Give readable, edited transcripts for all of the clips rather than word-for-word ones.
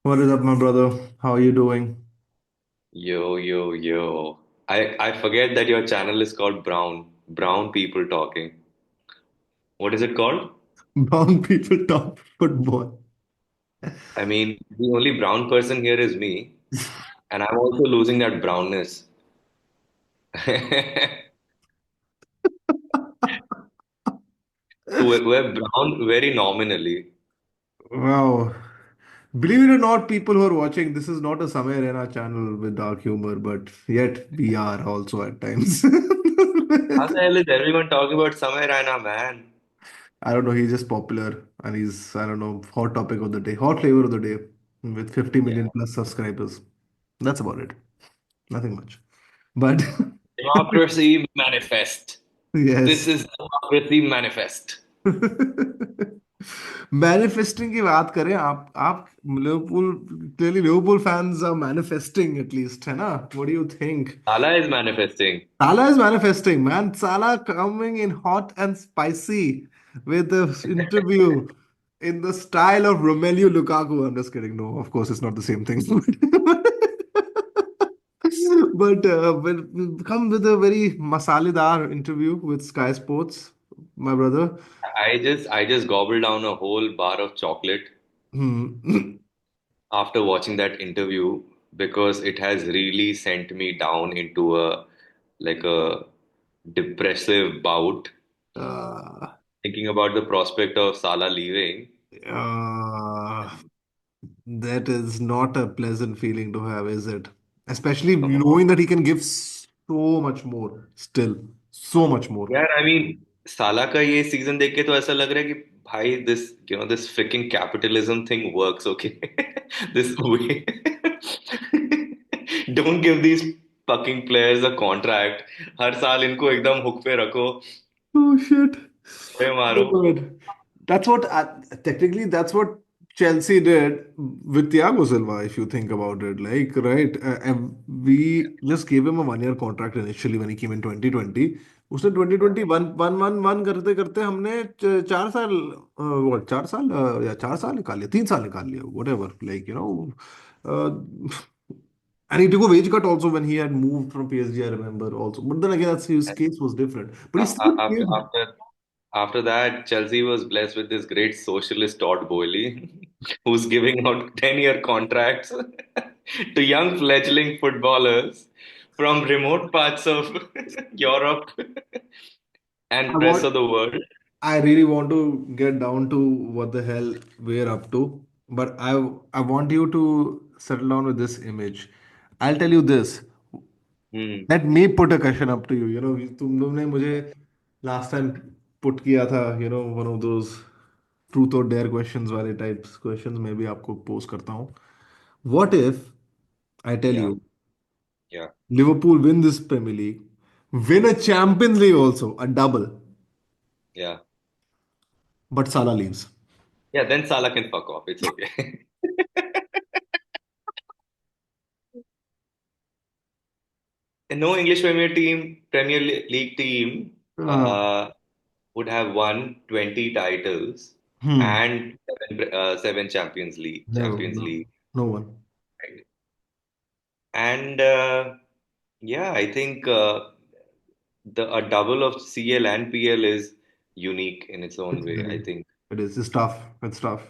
What is up, my brother? How are you doing? Yo, yo, yo. I forget that your channel is called Brown. Brown People Talking. What is it called? Brown people talk football. I mean, the only brown person here is me, and I'm also losing that brownness. We're brown very nominally. Wow. Believe it or not, people who are watching, this is not a Samay Rena channel with dark humor, but yet we are also at times. How the hell is everyone talking about Samay Raina, man? I don't know, he's just popular and he's, I don't know, hot topic of the day, hot flavor of the day with 50 Yeah. million plus subscribers. That's about it. Nothing much. But Democracy manifest. This yes. is democracy manifest. Manifesting की बात करें आप Liverpool clearly Liverpool fans are manifesting at least है ना what do you think Salah is manifesting. Salah is manifesting man Salah coming in hot and spicy with the interview in the style of Romelu Lukaku. I'm just kidding, no, of course it's not the same thing. But come with a very masaledar interview with Sky Sports, my brother. I just gobbled down a whole bar of chocolate Hmm. after watching that interview because it has really sent me down into a depressive bout Uh, thinking about the prospect of Salah leaving. uh, that is not a pleasant feeling to have, is it? Especially knowing that he can give so much more still, so much more. यार I mean साला का ये season देख के तो ऐसा लग रहा है कि भाई this freaking capitalism thing works okay this way don't give these fucking players a contract हर साल इनको एकदम हुक पे रखो Oh shit. पे Oh मारो God. That's what technically that's what Chelsea did with Thiago Silva, if you think about it. Like, right, and we just gave him a 1 year contract initially when he came in 2020. उसने 2020 one करते करते हमने 4 साल, what 4 साल, या 4 साल निकाल लिया, 3 साल निकाल लिया, whatever, like, and he took a wage cut also when he had moved from PSG, I remember also. But then again, that's his case was different. But he still after gave. after after that, Chelsea was blessed with this great socialist Todd Boehly, who's giving out 10-year contracts to young fledgling footballers from remote parts of Europe I and rest want of the world. I really want to get down to what the hell we're up to, but I want you to settle down with this image. I'll tell you this. Hmm. Let me put a question up to you. तुम लोग ने मुझे last time put किया था, one of those truth or dare questions वाले types questions मैं भी आपको pose करता हूँ. What if I tell Yeah, you yeah, Liverpool win this Premier League, win a Champions League also, a double, yeah. but Salah leaves? Yeah, then Salah can fuck off. It's okay. No English Premier League team Uh, would have won 20 titles hmm. and seven Never. Champions No. League. No one. Right? And yeah, I think the a double of CL and PL is unique in its own It's way, I very. think. It is. It's tough. It's tough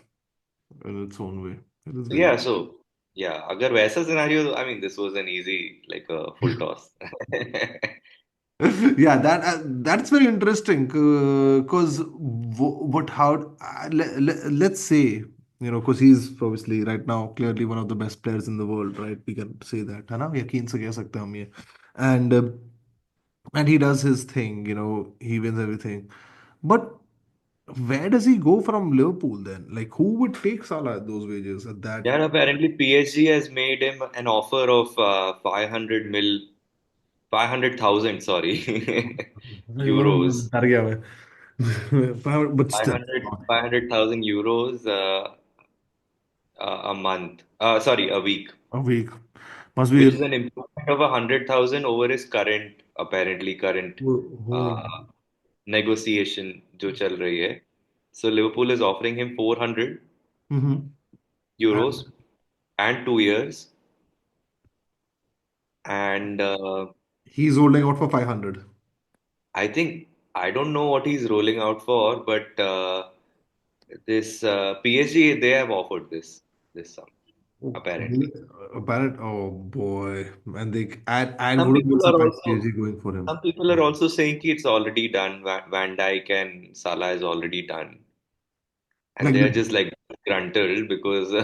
in its own way. It is very. Yeah, so yeah, agar वैसा scenario, I mean, this was an easy, like a full toss. Yeah, that's very interesting. Because what how let's say, because he's obviously right now clearly one of the best players in the world, right? We can say that, है ना? यकीन से कह सकते हैं हम ये. And and he does his thing. He wins everything. But where does he go from Liverpool then? Like, who would take Salah at those wages at that? Yeah, apparently PSG has made him an offer of 500,000, sorry, euros. डर गया मैं. But Five still, hundred 500,000 euros a month. Sorry, a week, a week must be. which is an improvement of 100,000 over his current Oh, uh, negotiation जो चल रही है. So Liverpool is offering him 400 mm-hmm. euros and 2 years. And He's holding out for 500. I think I don't know what he's rolling out for, but this PSG they have offered this sum apparently. Apparent, oh boy, and I Some wouldn't be people are surprised also PSG going for him. some people are also saying ki it's already done. Van Dijk and Salah is already done, and Like they are the just like gruntled because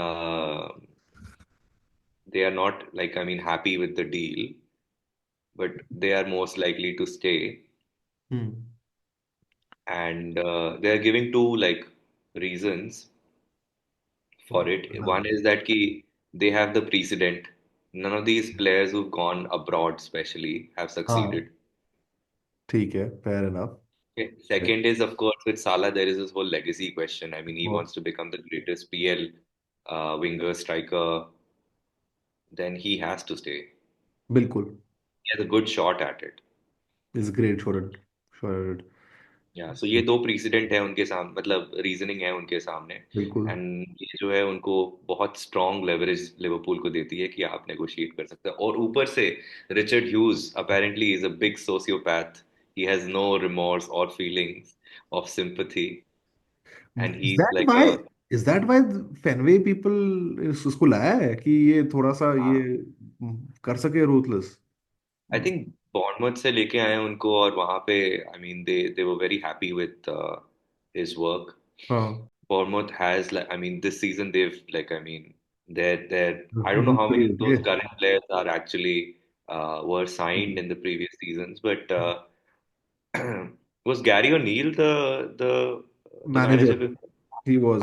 uh, they are not like I mean happy with the deal, but they are most likely to stay, hmm. and they are giving two like reasons for it. One is that they have the precedent. None of these players who've gone abroad, especially, have हाँ succeeded. ठीक है fair enough. Okay. Okay. Second is, of course, with Salah, there is this whole legacy question. I mean, he वो wants to become the greatest PL winger striker, then he has to stay. बिल्कुल He has a good shot at it. is great sure it या सो ये दो president है उनके सामने मतलब reasoning है उनके सामने बिल्कुल एंड ये जो है उनको बहुत स्ट्रॉन्ग लेवरेज लिवरपूल को देती है कि आप नेगोशिएट कर सकते हैं और ऊपर से Richard Hughes apparently is a big sociopath he has no remorse और feelings of sympathy and he is is that like why a is that why Fenway people उसको लाया है कि ये थोड़ा सा ये कर सके रूथलेस आई थिंक बॉर्नमouth से लेके आए हैं उनको और वहां पे I mean they were very happy with his work हाँ Bournemouth has like I mean this season they've like I mean they're I don't know how many दूसरे of ये those current players are actually were signed in the previous seasons but was Gary O'Neill the manager manager before? he was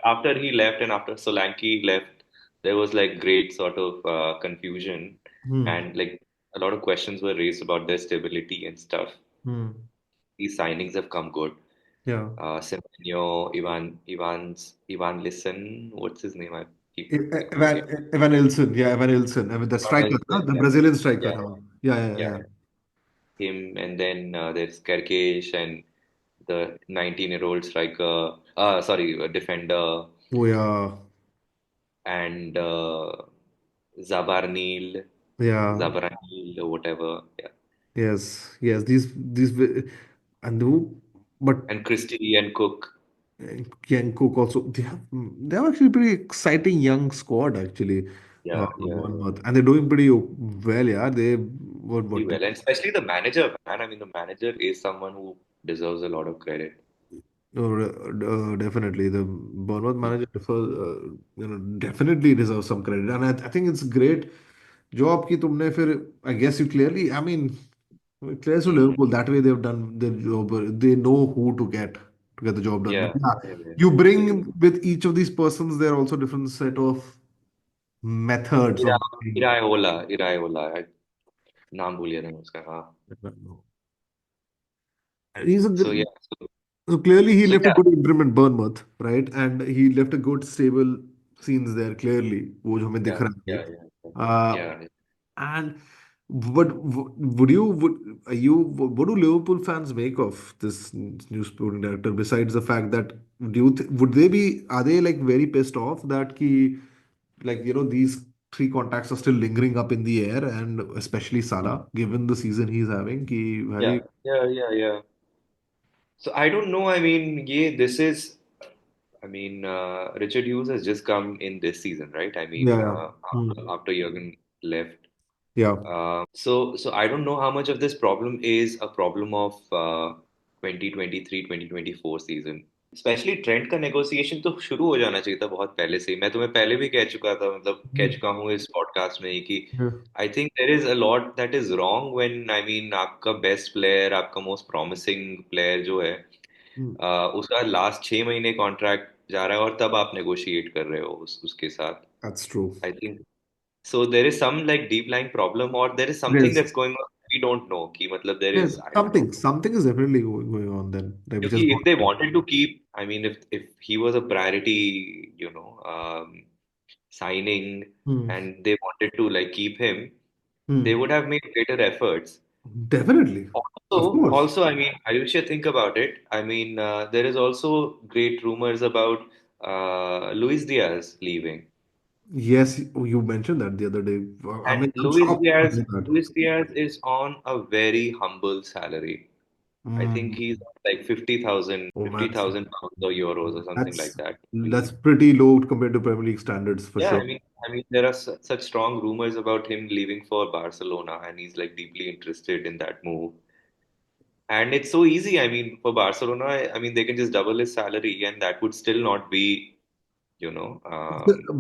After he left and after Solanke left there was like great sort of confusion hmm and like a lot of questions were raised about their stability and stuff. hmm These signings have come good. yeah Semenyo, Ivan Listen, what's his name? I keep like Evan forget. Evan Ilson yeah Evan Ilson I mean the Ivan striker huh? Listen, The yeah, Brazilian striker yeah, huh? Yeah yeah, him, and then there's Kerkesh and the 19-year-old striker, sorry, defender, oh yeah and Zabarnil, yeah Zabaranil, or whatever, yeah, yes and who but and Christie and Cook, Ken Cook also they have actually pretty exciting young squad actually yeah, yeah, Bournemouth and they're doing pretty well yeah they what pretty well, and especially the manager, man. I mean, the manager is someone who deserves a lot of credit. no, definitely the Bournemouth manager definitely deserves some credit and I think it's great job कि तुमने फिर I guess you clearly I mean players to Mm. Liverpool that way they've done their job they know who to get the job done but Yeah, yeah yeah, yeah. you They bring do. with each of these persons there are also different set of methods Ira, of doing Iraola, नाम भूल गया था मैं उसका हाँ. he's a So yeah, good, so clearly he so left a yeah, good imprint at Bournemouth right and he left a good stable scenes there clearly वो जो हमें दिख yeah, रहा है yeah, yeah, uh, yeah. and what do Liverpool fans make of this new sporting director besides the fact that would they be are they like very pissed off that like these three contacts are still lingering up in the air and especially Salah given the season he's having have Yeah, you yeah, yeah, yeah. So I don't know. I mean, yeah, this is. I mean, Richard Hughes has just come in this season, right? I mean, yeah Hmm. after Jurgen left. Yeah, So I don't know how much of this problem is a problem of 2023-2024 season. Specially Trent का negotiation तो शुरू हो जाना चाहिए था बहुत पहले से ही मैं तुम्हें पहले भी कह चुका था मतलब कह Hmm. चुका हूँ इस पॉडकास्ट में ही कि Yeah. I think there is a lot that is wrong when I mean आपका बेस्ट प्लेयर आपका मोस्ट प्रॉमिसिंग प्लेयर जो है Hmm. उसका लास्ट 6 महीने कॉन्ट्रैक्ट जा रहा है और तब आप नेगोशिएट कर रहे हो उसके साथ That's true. I think so there is some like deep lying problem और there is something There's that's going on we don't know कि मतलब there there's is I don't know something is definitely going on then like, which has Because gone if they wanted to keep, I mean, if he was a priority, signing, Hmm. and they wanted to like keep him, they Hmm. would have made greater efforts. Definitely. Of course. I mean, Ayusha, think about it. I mean, there is also great rumors about Luis Diaz leaving. Yes, you mentioned that the other day. I And mean, I'm shocked to hear that. Luis Diaz is on a very humble salary. I think Mm. he's on like 50,000, Oh fifty man, thousand pounds or euros or something that's like that. that's pretty low compared to Premier League standards for Yeah, sure. I mean, there are such strong rumors about him leaving for Barcelona, and he's like deeply interested in that move. And it's so easy. I mean, for Barcelona, I mean, they can just double his salary, and that would still not be, you know,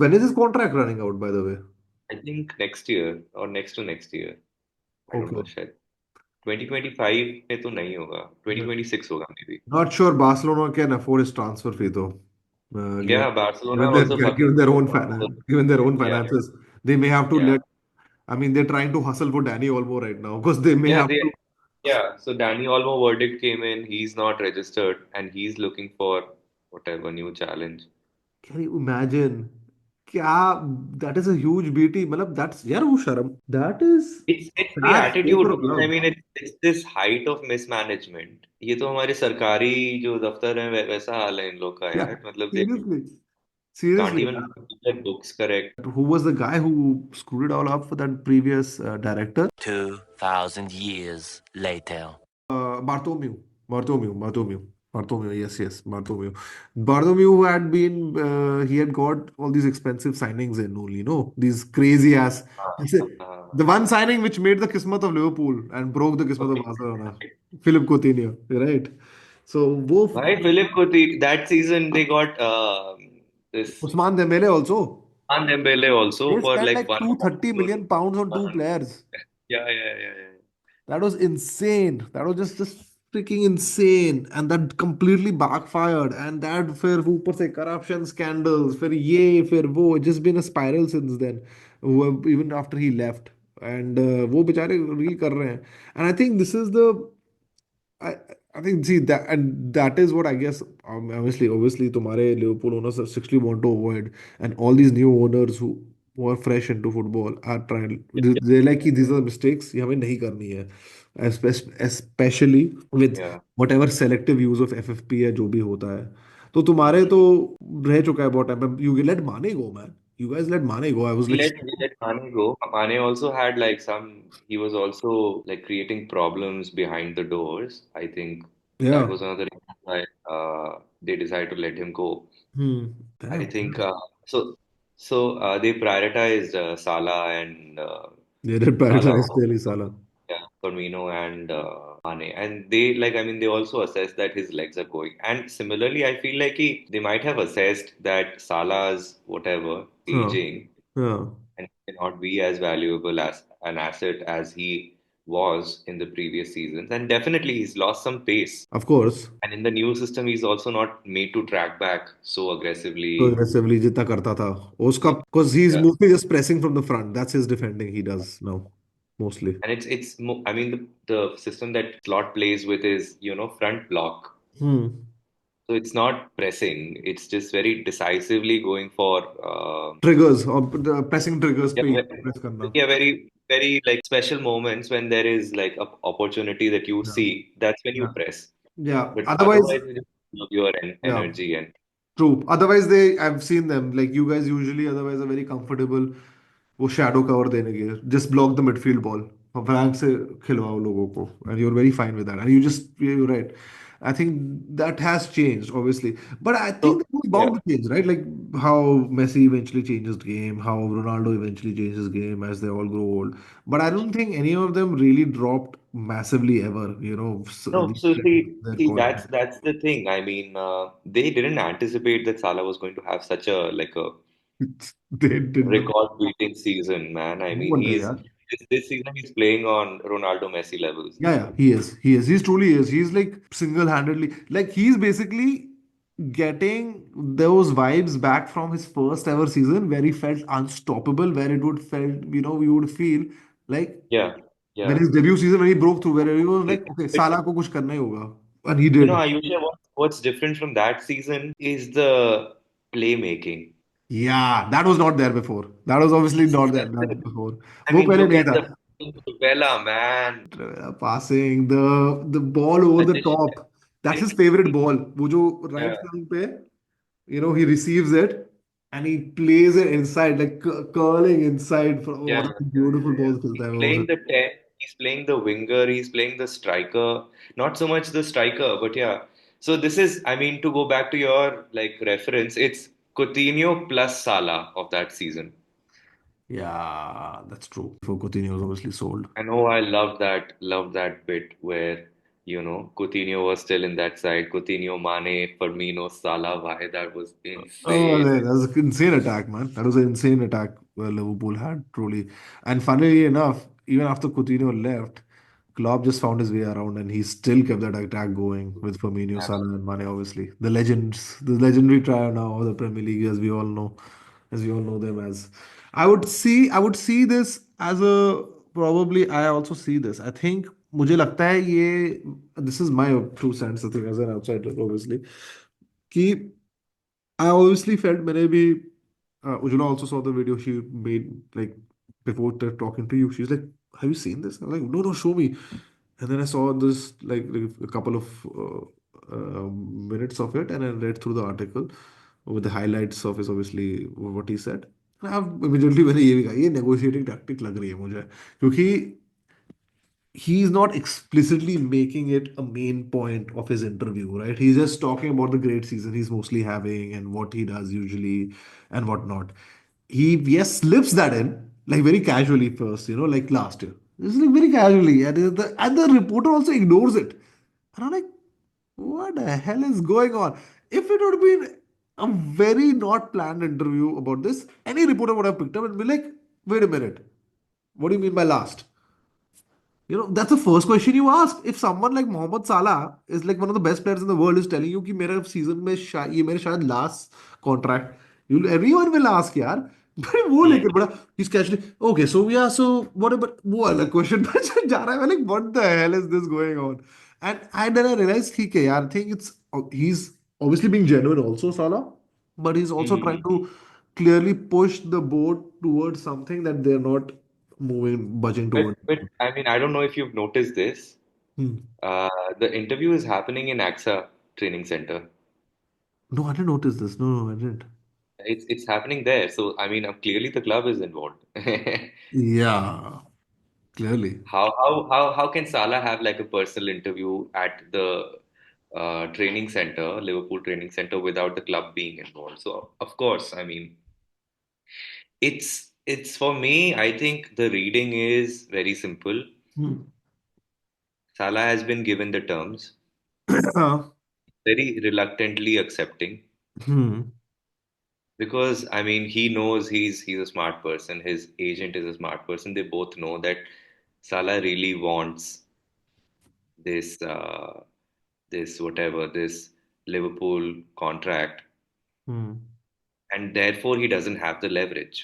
When is his contract running out, by the way? I think next year or next to next year. I don't Okay. know, शायद 2025 में तो नहीं होगा, Yeah. 2026 होगा maybe. Not sure Barcelona can afford his transfer fee though. Given Yeah, Barcelona given their also fucking given their own given their own yeah, finances, they may have to yeah, let. I mean, they're trying to hustle for Dani Olmo right now because they may yeah. have They to. yeah. So Dani Olmo verdict came in. He's not registered, and he's looking for whatever new challenge. Can you imagine? क्या that is a huge beauty. मतलब that's यार वो शर्म. That is It's the sad state attitude, for a man. I club. mean, it's this height of mismanagement. ये तो हमारे सरकारी जो दफ्तर है वैसा हाल है इन लोग का Yeah, यार. मतलब they seriously, can't seriously. even keep their books correct. Who was the guy who screwed it all up for that previous director? 2,000 years later. Bartomeu, Bartomeu, Bartomeu, Bartomeu. Yes, yes, Bartomeu. Bartomeu had been, he had got all these expensive signings in only, these crazy ass. That's it. The one signing which made the kismet of Liverpool and broke the kismet of Okay. Barcelona, Philip Coutinho, right? So, वो Why Philip Coutinho? That season they got this Usman Dembele also. Van Dembele also They for spent like like 230 million pounds on two 1. players. Yeah, yeah, yeah, yeah. That was insane. That was just freaking insane. And that completely backfired. And that फिर ऊपर से corruption scandals, फिर ये, फिर वो, it's just been a spiral since then. Even after he left. And वो बेचारे really कर रहे हैं. And I think this is the I I think see that and that is what I guess obviously तुम्हारे Liverpool owners strictly want to avoid and all these new owners who are fresh into football are trying they like कि these are the mistakes ये हमें नहीं करनी है especially with Yeah. whatever selective use of FFP है जो भी होता है तो तुम्हारे तो रह चुका है बहुत time you let Mane go man you guys let Mane go I was like We let Mane go. Mane also had like he was also like creating problems behind the doors. I think that yeah was another reason why they decided to let him go. I damn think they prioritized Salah and they did Salah, prioritize clearly Salah. yeah, Firmino and Mane, and they like I mean they also assessed that his legs are going. And similarly, I feel like they might have assessed that Salah's whatever Huh. aging Yeah, and cannot be as valuable as an asset as he was in the previous seasons. And definitely, he's lost some pace. of course. And in the new system, he's also not made to track back so So aggressively. aggressively जितना करता था उसका because he's Yeah. mostly just pressing from the front. That's his defending he does now mostly. And I mean, the system that Slot plays with is, front block. Hmm. So it's not pressing. It's just very decisively going for, Triggers or the pressing triggers yeah, पे press करना. yeah, very, very like special moments when there is like a opportunity that you Yeah. see. That's when you Yeah. press. Yeah. But Otherwise, otherwise, you just love your yeah. energy and True. Otherwise, I've seen them like you guys usually otherwise are very comfortable वो shadow cover देने के just block the midfield ball और flank से खिलवाओ लोगों को and you're very fine with that and you're right. I think that has changed obviously, but I think so that was yeah. bound to change, right? Like how Messi eventually changes the game, how Ronaldo eventually changes the game as they all grow old. But I don't think any of them really dropped massively ever. No, These so players, their see, confidence. that's the thing. I mean, they didn't anticipate that Salah was going to have such a like a They did not. record-beating season, man. I No mean, wonder, yeah. this season he's playing on Ronaldo Messi levels. Yeah, yeah, he is. He is. He truly is. He's like single-handedly, like he's basically getting those vibes back from his first ever season where he felt unstoppable, where it would felt, we would feel like Yeah, when yeah. his debut season when he broke through, where he was It, like, okay, it, Salah ko kuch karna hi hoga, and he did. Ayushia, what's different from that season is the playmaking. Yeah, that was not there before. That was obviously not there that before. I वो mean, पहले look नहीं at था. the Vela, man. Passing the ball over the Suggestion. top. That's his favorite ball. वो जो Yeah. right flank पे, he receives it. and he plays it inside, like curling inside. For oh, Yeah, what a yeah, beautiful yeah, yeah. ball खेलता He's है वो. playing the 10, he's playing the winger, he's playing the striker. Not so much the striker, but yeah. So this is, I mean, to go back to your like reference, it's Coutinho plus Salah of that season. Yeah, that's true. For Coutinho was obviously sold. And oh, I love that bit where, Coutinho was still in that side. Coutinho, Mane, Firmino, Salah. Why that was Oh, insane. that was an insane attack, man. That was an insane attack where Liverpool had truly. And funnily enough, even after Coutinho left, Klopp just found his way around and he still kept that attack going with Firmino, Salah, and Mane, obviously. The legends, the legendary trio now of the Premier League, as we all know them as. I would see this as a probably I also see this. I think मुझे लगता है ये this is my true sense I think as an outsider obviously कि I obviously felt maybe Ujula also saw the video she made like before talking to you. She's like, "Have you seen this?" I'm like, "No, no, show me." And then I saw this like a couple of minutes of it, and I read through the article with the highlights of his obviously what he said. And I've immediately मैंने ये भी कहा ये negotiating tactic लग रही है मुझे क्योंकि he's not explicitly making it a main point of his interview, right? He's just talking about the great season he's mostly having and what he does usually and whatnot. He, yes, slips that in, like very casually first, like last year. It's like very casually. And the reporter also ignores it. And I'm like, what the hell is going on? If it would have been a very not planned interview about this, any reporter would have picked up and be like, wait a minute, what do you mean by last? That's the first question you ask. If someone like Mohammad Salah is like one of the best players in the world is telling you कि मेरा season में ये मेरे शायद last contract, everyone will ask यार. but वो Hmm. लेके बड़ा he's casually okay so yeah so what about वो अलग question पे जा रहा है. मैं like what the hell is this going on? And then I realized ठीक है यार. I think he's obviously being genuine also Salah, but he's also trying Hmm. to clearly push the boat towards something that they're not budging But towards. but I mean, I don't know if you've noticed this. Hmm. Uh, the interview is happening in AXA training center. No, I didn't notice this. No, no, I didn't. It's happening there. So I mean, clearly the club is involved. Yeah, clearly. How can Salah have like a personal interview at the training center, Liverpool training center, without the club being involved? So of course, I mean, it's for me. I think the reading is very simple. Hmm. Salah has been given the terms, Uh, very reluctantly accepting. hmm. Because I mean, he knows he's a smart person. His agent is a smart person. They both know that Salah really wants this this Liverpool contract, Hmm. and therefore he doesn't have the leverage.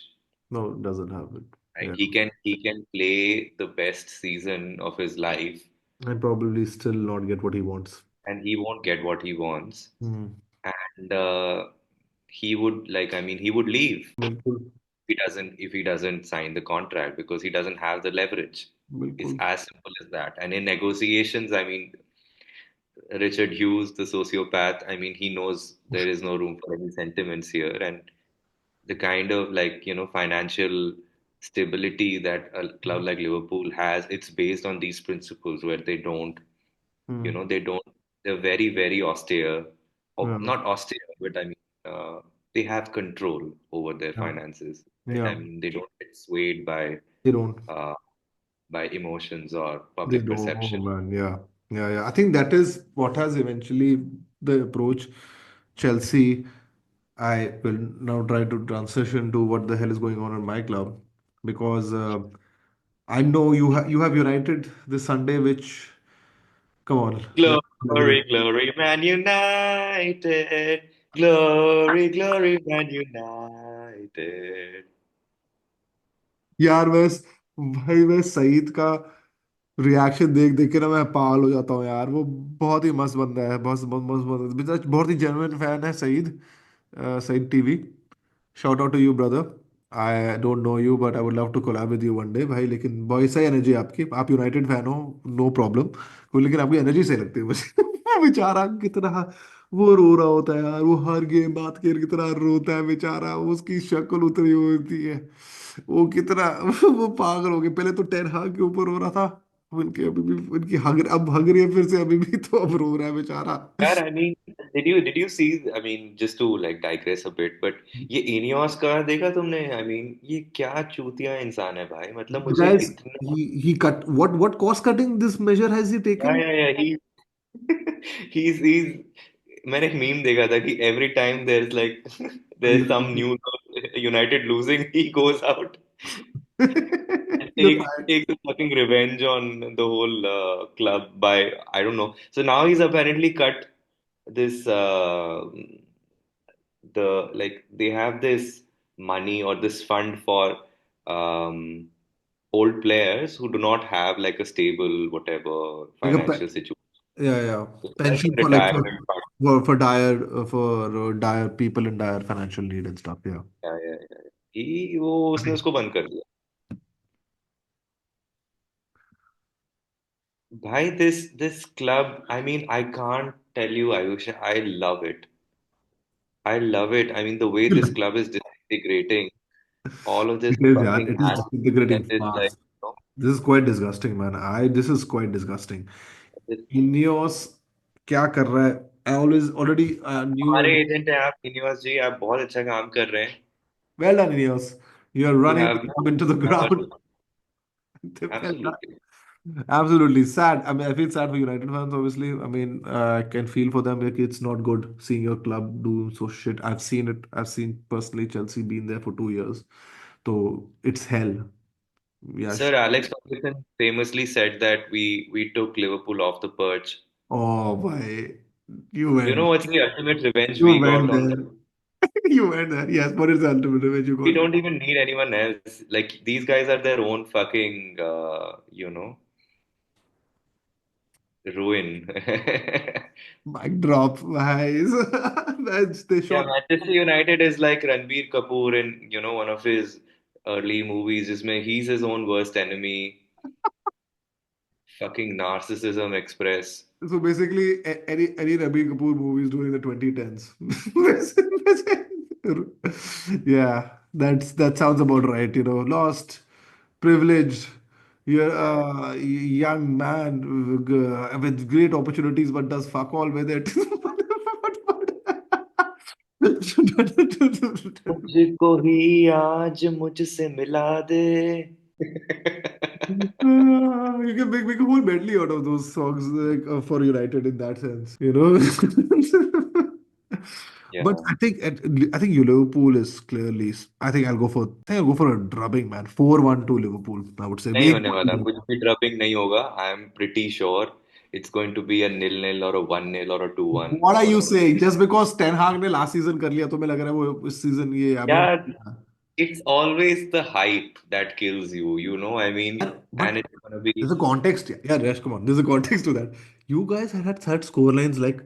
No, it doesn't have it. Right? Yeah. He can play the best season of his life, And probably still not get what he wants. and he won't get what he wants, Hmm. and he would like I mean he would leave बिल्कुल if he doesn't sign the contract because he doesn't have the leverage. It's बिल्कुल. as simple as that. And in negotiations, I mean, Richard Hughes, the sociopath, I mean, he knows there is no room for any sentiments here. And the kind of like, financial stability that a club like Liverpool has, it's based on these principles where they don't, Hmm. they don't, they're very, very austere, or Yeah. not austere, but I mean, they have control over their Yeah. finances, right? Yeah. I mean, they don't get swayed They don't. uh, by emotions or They public don't. Oh perception. man. Yeah. Yeah. Yeah. I think that is what has eventually the approach Chelsea. I will now try to transition to what the hell is going on in my club because I know you have United this Sunday, which come on, Glory, glory, Man United. Glory, glory, Man United. यार भाई मैं सईद का reaction देख देख के ना मैं पागल हो जाता हूँ यार. वो बहुत ही मस्त बंदा है. बहुत मस्त मस्त मस्त बहुत ही जेन्युइन फैन है Saeed. Saeed TV. Shout out to you, brother. I don't know you, but I would love to collab with you one day, भाई. लेकिन बहुत सही एनर्जी आपकी. आप यूनाइटेड फैन हो, नो प्रॉब्लम. कोई लेकिन आपकी एनर्जी सही लगती है मुझे. बेचारा कितना वो रो रहा होता है यार, वो हर गेम बात की तरह रोता है बेचारा, उसकी शक्ल उतरी हुई होती है। वो कितना वो पागल हो गए, पहले तो टेन हाग के ऊपर रो रहा था, उनके अभी भी उनकी हग अब हग रही है फिर से अभी भी, तो अब रो रहा है बेचारा। यार, I mean, did you see? I mean, just to like digress a bit, but ये इनियोस का देखा तुमने? I mean, ये क्या चूतिया इंसान है भाई, मतलब मुझे Guys, इतना। he cut what cost cutting this measure has he या taken? या या he he's मैंने एक मीम देखा था कि every time there's like there's some news of United losing, he goes out and The takes the fucking revenge on the whole club by, I don't know. So now he's apparently cut this the like they have this money or this fund for um, old players who do not have like a stable whatever like a financial situation. yeah, yeah, So like pension a for like retirement fund. dire people in dire financial need and stuff. Yeah. Yeah. वो उसने उसको बंद कर दिया भाई. This club, I mean, I can't tell you, Ayush, I love it. I mean, the way this club is disintegrating, all of this It is, yeah. fucking It is that disintegrating is like, fast. you know, This is quite disgusting, man. This is quite disgusting. this, Ineos क्या कर रहा है? I always already knew हमारे and agent हैं आप, Ineos जी, आप बहुत अच्छा काम कर रहे हैं. well done, Ineos. You are You running have the club into the ground. Well done. absolutely. Absolutely sad. I mean, I feel sad for United fans, obviously. I mean, I can feel for them. Like, it's not good seeing your club do so shit. I've seen it. I've seen personally Chelsea being there for 2 years. So it's hell. Yeah. Sir Alex Ferguson famously said that we took Liverpool off the perch. Oh, boy. You You know went. what's the ultimate revenge You we got went on there. them? You went there. Yes, what is the ultimate revenge you We got? don't even need anyone else. Like these guys are their own fucking ruin. Mic drop, guys. They Yeah, shot. Manchester United is like Ranbir Kapoor in, one of his early movies. Isme he's his own worst enemy. Fucking narcissism express. So basically, any Rabi Kapoor movies during the 2010s. Yeah, that sounds about right. Lost, privileged, you're a young man with great opportunities, but does fuck all with it. मुझको ही आज मुझसे मिला दे. We can make a whole medley out of those songs like, for United in that sense. But Yeah. I think Liverpool is clearly. I think I'll go for a drubbing, man. 4-1 to Liverpool. I would say. नहीं Make होने वाला, कुछ भी drubbing नहीं होगा. I am pretty sure it's going to be a 0-0 और a 1-0 और a 2-1 What are और you whatever. saying? Just because Ten Hag ने last season कर लिया, तुम्हें लग रहा है वो इस season ये अभी? Yeah, it's always the hype that kills you, I mean, and But it's gonna be. there's a context. Yeah, Resh, come on. There's a context to that. You guys had such score lines like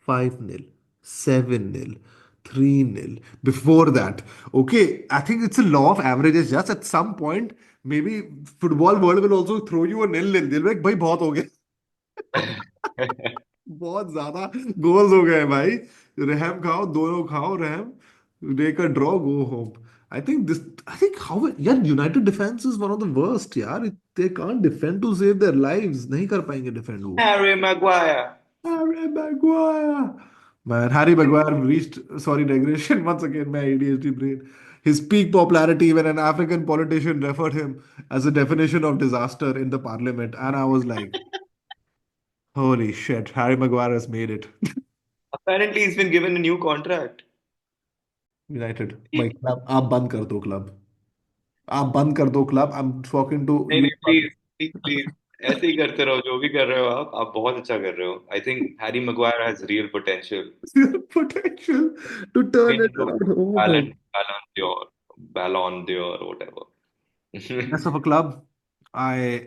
5-0, 7-0, 3-0 before that. Okay, I think it's a law of averages. Just at some point, maybe football world will also throw you a nil-nil. They'll be like, भाई बहुत हो गया. बहुत ज्यादा goals हो गए भाई. रहम खाओ, दोनों खाओ रहम. Take a draw, go home. I think how yeah, United defense is one of the worst. यार, they can't defend to save their lives. नहीं कर पाएंगे defend वो. Harry Maguire. Harry Maguire. Man, Harry Maguire reached, sorry, digression once again, my ADHD brain. His peak popularity when an African politician referred him as a definition of disaster in the parliament. And I was like, holy shit, Harry Maguire has made it. Apparently, he's been given a new contract. United. भाई club आप बंद कर दो club. आप बंद कर दो club. I'm talking to नहीं you. नहीं, प्लीज ऐसे ही करते रहो, जो भी कर रहे हो आप बहुत अच्छा कर रहे हो. I think Harry Maguire has real potential. Potential to turn Win it the around. Oh. Ballon d'Or, whatever. Rest of a club, I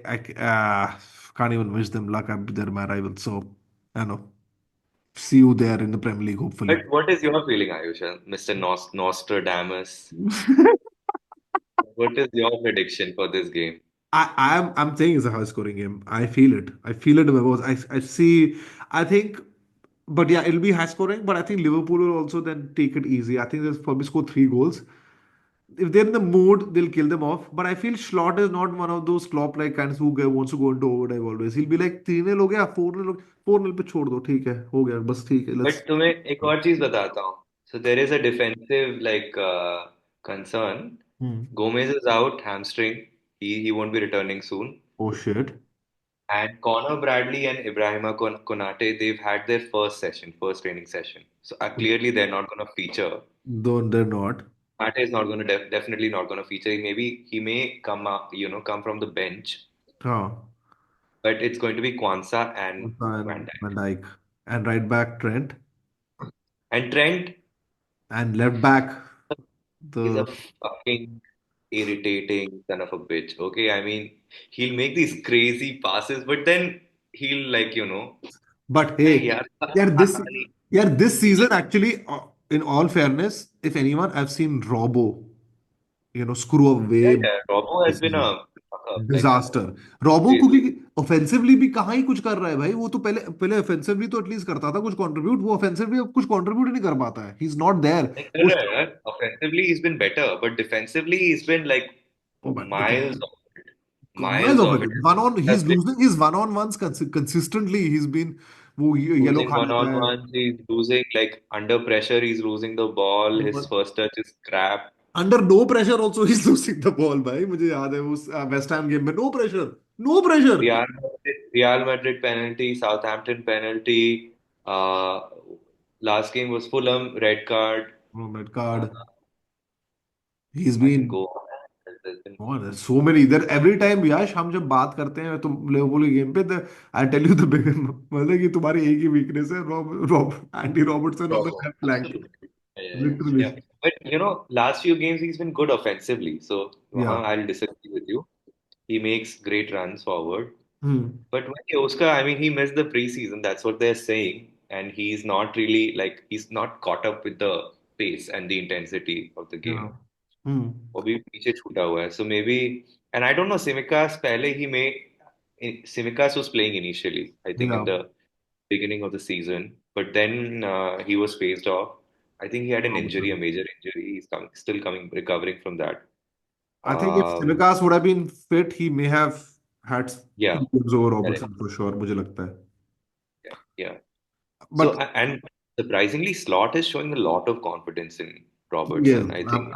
can't even wish them luck. They're my rivals, so I know. See you there in the Premier League, But hopefully. what is your feeling, Ayusha, Mr. Nostradamus? What is your prediction for this game? I'm saying it's a high scoring game. I feel it. I feel it in my voice. I see. I think. But yeah, it'll be high scoring. But I think Liverpool will also then take it easy. I think they'll probably score 3 goals. If they're in the mood, they'll kill them off. But I feel Slot is not one of those Klopp-like kinds who wants to go into overdrive always. He'll be like 3-0 हो गया 4-0 4-0 पे छोड़ दो ठीक है हो गया बस ठीक है But let's तुम्हें एक और चीज बताता हूँ. So there is a defensive like concern. Hmm. Gomez is out, hamstring. He won't be returning soon. Oh shit. And Connor Bradley and Ibrahima Konate, they've had their first session, first training session. So clearly they're not going to feature. No, they're not. Konate is not going to definitely not going to feature. Maybe he may come up, come from the bench, हाँ. but it's going to be Kwanzaa and Van And Dijk. Van Dijk. And right back Trent. And Trent And left back is the a fucking irritating son of a bitch. Okay, I mean he'll make these crazy passes, but then he'll like but hey hey, yaar, yeah, this yeah, this he- season actually, in all fairness, if anyone, I've seen Robbo, screw up yeah, way yeah, Robbo has this been season. a fuck up, like disaster Robo crazy. क्योंकि offensively भी कहाँ ही कुछ कर रहा है भाई वो तो पहले पहले ऑफेंसिवली तो एटलीस्ट करता था कुछ कंट्रीब्यूट वो ऑफेंसिवली अब कुछ कंट्रीब्यूट ही नहीं कर पाता है he is not there Like, वो offensively, he's been better, but defensively, he's been like miles off it. miles Miles of off it it. One on he Has is been losing his one on ones consistently he's been वो yellow losing खा लेता है one-on-ones. He's losing like under pressure. He's losing the ball. His first touch is crap. Under no pressure also he is losing the ball भाई मुझे याद है उस West Ham game में no pressure no pressure Real Madrid penalty, Southampton penalty. Last game was Fulham red card. Red Uh, card he is I can been go on. There's been और so many इधर every time Yash हम जब बात करते हैं तुम Liverpool की game पे I tell you the big मतलब कि तुम्हारी एक ही वीकनेस है Rob Rob Andy Robertson on the Robbo. Left flank Absolutely. Literally Yeah. But last few games he's been good offensively. So या I'll disagree with you. He makes great runs forward. Hmm But when Oscar, I mean, he missed the preseason. That's what they're saying, and he's not really like he's not caught up with the pace and the intensity of the या game. हम्म वो भी पीछे छूटा हुआ है. So maybe, and I don't know, Simicas पहले ही में Simicas was playing initially, I think या in the beginning of the season, but then he was phased off. I think he had an injury, a Robertson major injury. He's still coming, recovering from that. I think if Um, Tsimikas would have been fit he may have had yeah, 2 games over correct. Robertson for sure मुझे लगता है Yeah, yeah. So, but and surprisingly, Slot is showing a lot of confidence in yes Robertson. I think,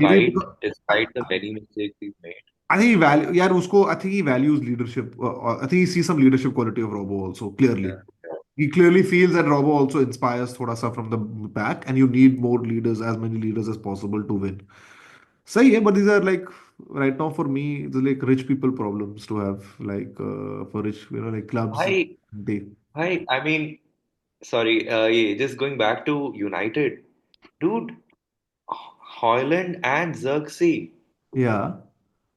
maybe despite the many mistakes he's made. I think he value यार उसको I think he values leadership I think he sees some leadership quality of Robo also clearly Yeah, yeah. he clearly feels that Robo also inspires थोड़ा सा from the back and you need more leaders as many leaders as possible to win सही है but these are like right now for me the like rich people problems to have like for rich like clubs Hi, they hi. I mean, sorry. Yeah, just going back to United, dude. Hoyland and Xerxes, yeah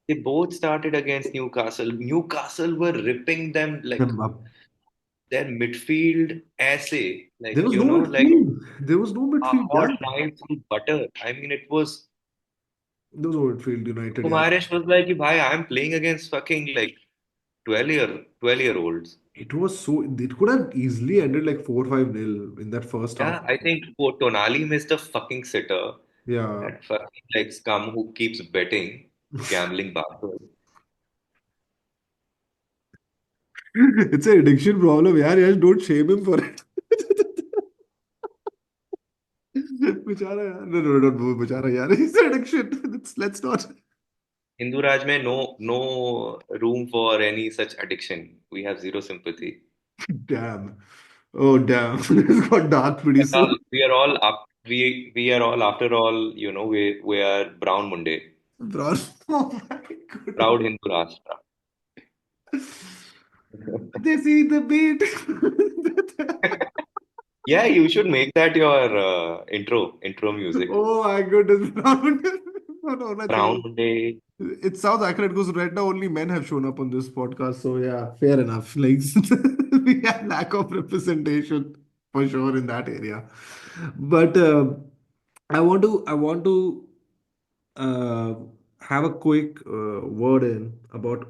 they both started against Newcastle. Newcastle were ripping them like them up their midfield essay, there like was no like midfield there was no a midfield hot yeah knife through butter. I mean, it was. there was no midfield United yeah Kumarish was like, "Bhai, I'm playing against fucking like 12 year olds." it was so it could have easily ended like 4-5-0 in that first half Yeah, I think Tonali missed a fucking sitter. yeah That fucking like scum who keeps betting, gambling bastard. It's an addiction problem, यार. Yash, don't shame him for it. बेचारा यार. No, no, don't boo बेचारा यार. It's an addiction. Let's not. Hindu Raj mein no room for any such addiction. We have zero sympathy. Damn. Oh, damn. It's got dark pretty soon. We are all up. We are all after all. We are brown Munde, Bro, oh my goodness. proud Hindu Rashtra. They see the beat. Yeah, you should make that your intro music. Oh my goodness. Not होना Brown चाहिए. Munde. It sounds accurate because right now only men have shown up on this podcast. So yeah, fair enough. Like we have lack of representation for sure in that area. But I want to uh, have a quick word in about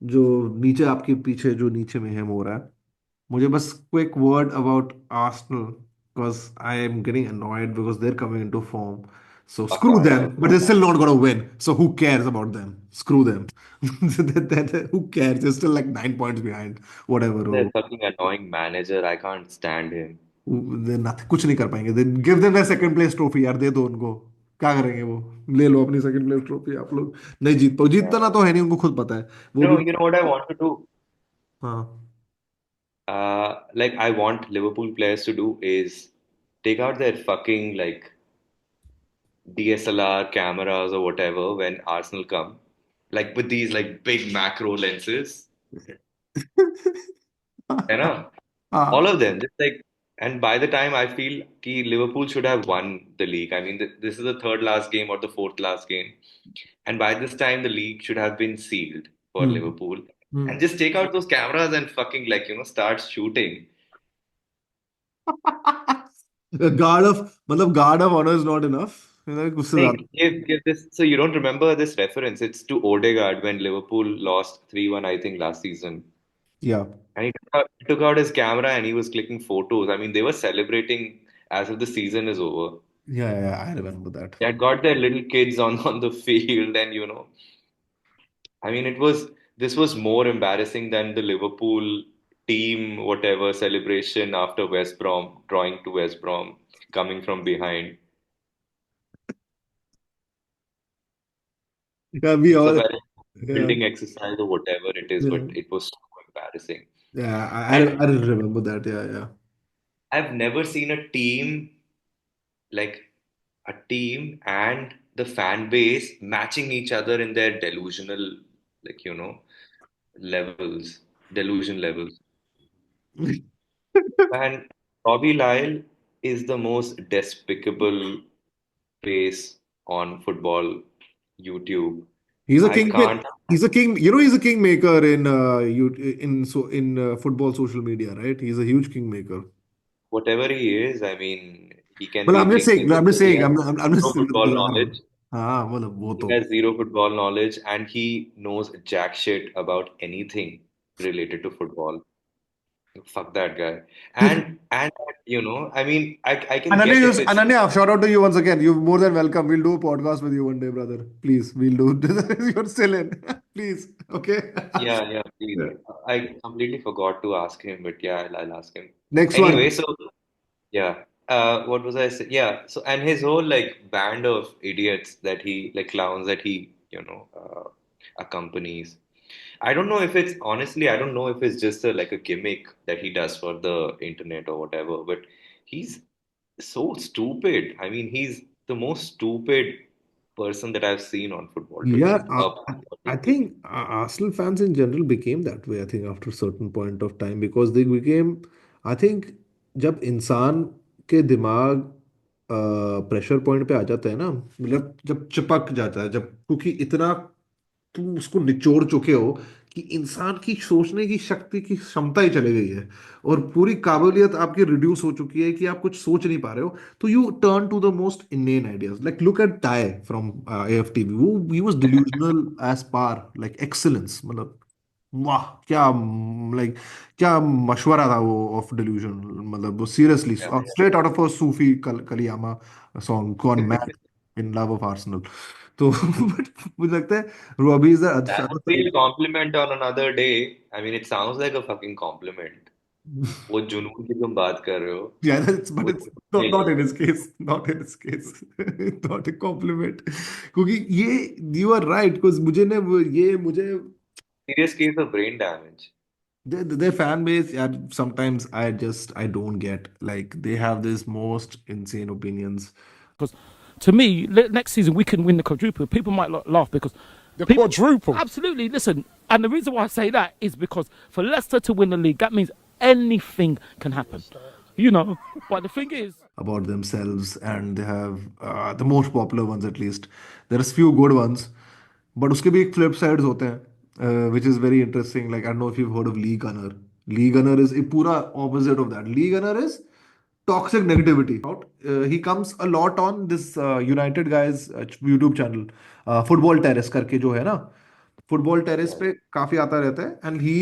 जो नीचे आपके पीछे जो नीचे में है हो रहा है मुझे बस quick word about Arsenal because I am getting annoyed because they're coming into form. So Fuck screw Arsenal. them, but they're still not gonna win. So who cares about them? Screw them. Who cares? They're still like 9 points behind. Whatever. Their fucking annoying manager. I can't stand him. They're nothing. कुछ नहीं कर पाएंगे. They give them their second place trophy यार, दे दो उनको. क्या करेंगे वो? ले लो अपनी सेकंड प्लेस ट्रॉफी आप लोग. नहीं जीत पाओ. Yeah. जीतता ना तो है नहीं, उनको खुद पता है. वो भी. You know what I want to do? हाँ. Like I want Liverpool players to do is take out their fucking like DSLR cameras or whatever when Arsenal come, like with these like big macro lenses, you know, all हाँ. of them. Just like, and by the time I feel कि Liverpool should have won the league. I mean, this is the third last game or the fourth last game, and by this time the league should have been sealed for hmm. Liverpool. And hmm. just take out those cameras and fucking like start shooting. Guard of मतलब guard of honour is not enough, उससे ज्यादा. Like, give this. So you don't remember this reference? It's to Odegaard when Liverpool lost 3-1, I think, last season. या And he took out his camera and he was clicking photos. I mean, they were celebrating as if the season is over. या I remember that. They had got their little kids on the field, and I mean, this was more embarrassing than the Liverpool team, whatever celebration after West Brom, drawing to West Brom, coming from behind. या we It's a ऑल. very या building exercise or whatever it is, but it was so embarrassing. या And I remember that. या I've never seen a team like a team and the fan base matching each other in their delusional, like, levels, delusion levels. And Robbie Lyle is the most despicable face on football YouTube. he's a I king. can't, He's a king. He's a kingmaker in football social media, right? He's a huge kingmaker. whatever he is, I mean, he can But be I'm a just saying. I'm kingmaker, just but he saying. has I'm no just. football knowledge. हाँ मतलब वो He तो. has zero football knowledge and he knows jack shit about anything related to football. Fuck that guy. And I mean, I can get if it's Ananya, shout out to you once again. You're more than welcome. We'll do a podcast with you one day, brother. Please, we'll do. You're still in. Please, okay. yeah, yeah, please. Yeah. I completely forgot to ask him, but yeah, I'll ask him. Next Anyway, one. so yeah. What was I saying? Yeah. So and his whole like band of idiots that he like clowns that he accompanies. I don't know if it's honestly, I don't know if it's just like a gimmick that he does for the internet or whatever, but he's so stupid. I mean, he's the most stupid person that I've seen on football Twitter. Yeah, I think Arsenal fans in general became that way. I think after a certain point of time because they became. I think जब इंसान के दिमाग pressure point पे आ जाता है ना, मतलब जब चिपक जाता है, जब क्योंकि इतना तुम उसको निचोड़ चुके हो कि इंसान की सोचने की शक्ति की क्षमता ही चली गई है और पूरी काबिलियत आपकी रिड्यूस हो चुकी है कि आप कुछ सोच नहीं पा रहे हो. तो you turn to the most inane ideas like look at Ty from AFTV. वो he was delusional as par like excellence. मतलब वाह क्या लाइक क्या मशवरा था वो ऑफ डिल्यूजन. मतलब वो seriously Yeah. Straight out of a Sufi कलियामा song gone mad in love of Arsenal. तो but मुझे लगता है Robbie is That would be a compliment on another day. I mean, it sounds like a fucking compliment. वो जुनून की तुम बात कर रहे हो yeah, but वो it's not in his case. Not in his case. Not a compliment. क्योंकि ये you are right because मुझे ना ये मुझे serious case of brain damage. their fan base, yeah, sometimes I don't get like they have this most insane opinions. Because to me, next season we can win the quadruple. People might laugh because The quadruple. absolutely, listen. And the reason why I say that is because for Leicester to win the league, that means anything can happen. But the thing is, About themselves, and they have the most popular ones at least. There's few good ones, but उसके भी एक flip sides होते हैं, which is very interesting. Like I don't know if you've heard of Lee Gunner. Lee Gunner is a पूरा opposite of that. Lee Gunner is toxic negativity. He comes a lot on this United guys YouTube channel, Football Terrace करके जो है ना, football terrace पे काफी आता रहता है and he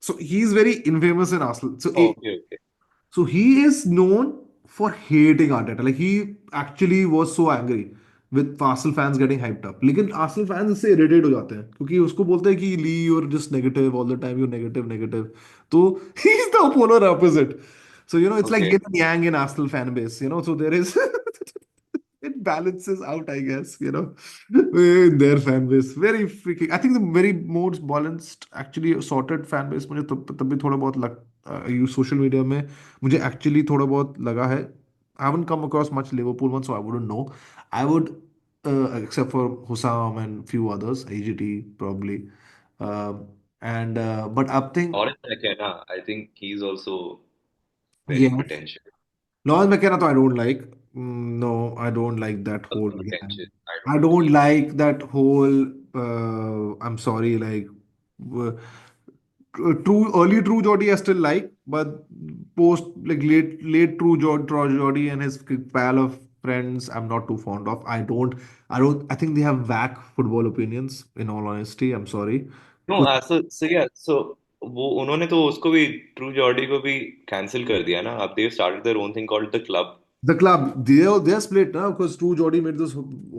So he's very infamous in Arsenal. Okay, okay. So he is known for hating Arteta. Like he actually was so angry with Arsenal fans getting hyped up. लेकिन Arsenal fans इससे irritate हो जाते हैं क्योंकि उसको बोलते हैं कि Lee, you're just negative all the time. You're negative, negative. So he's the polar opposite. So it's like Okay. yin and yang in Arsenal fan base. So there is it balances out, I guess, in their fan base. Very freaking. I think the very most balanced, actually sorted fan base मुझे तब भी थोड़ा बहुत use social media में मुझे actually थोड़ा बहुत लगा है. I haven't come across much Liverpool ones, so I wouldn't know. I would, except for Hussam and few others, AGT probably. And but I think Lawrence McKenna, I think he's also very yes, potential. Lawrence McKenna, though I don't like. No, I don't like that whole Also potential. gang. I I don't don't believe. like that whole. I'm sorry, like uh, true early True Geordie I still like, but post like late True Geordie and his pal of friends, I'm not too fond of. I don't. I think they have whack football opinions. In all honesty, I'm sorry. No, 'Cause so yeah, so वो उन्होंने तो उसको भी true Jordi को भी cancel कर दिया ना. अब they've started their own thing called the club. the club, they're split now because True Geordie made those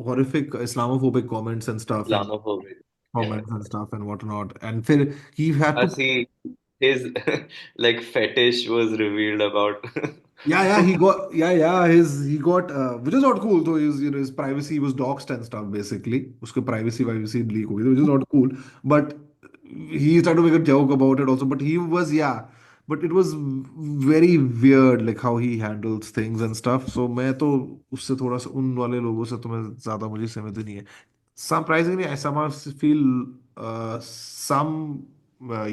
horrific Islamophobic comments and stuff and Islamophobic. Yeah. comments and stuff and whatnot. And Phil, he had to. See, his like fetish was revealed about. Yeah, he got, he got, which is not cool though. His privacy was doxed and stuff basically. Uske privacy leak ho gayi, which is not cool. But he started to make a joke about it also. But he was, yeah, but it was very weird like how he handles things and stuff. So मैं तो उससे थोड़ा सा उन वाले लोगों से तो मैं ज्यादा मुझे सहमति नहीं है. Surprisingly, I somehow feel some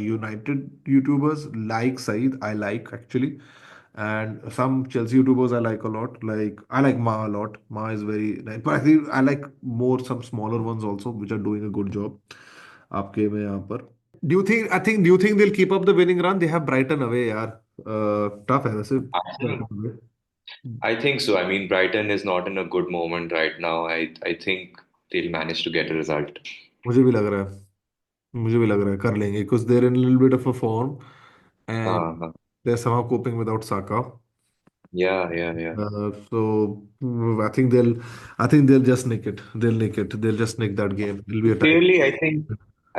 United YouTubers like Saeed. I like actually, and some Chelsea YouTubers I like a lot. Like I like Ma a lot. Ma is very nice, but I think I like more some smaller ones also, which are doing a good job. आपके में यहाँ पर. Do you think they'll keep up the winning run? They have Brighton away, यार. Tough है वैसे. I think Brighton away. I think so. I mean, Brighton is not in a good moment right now. I think they'll manage to get a result. मुझे भी लग रहा है. मुझे भी लग रहा है कर लेंगे because they're in a little bit of a form and Uh, they're somehow coping without Saka. yeah. I think they'll just nick it. They'll nick it. They'll just nick that game. It'll be a tie. Clearly, I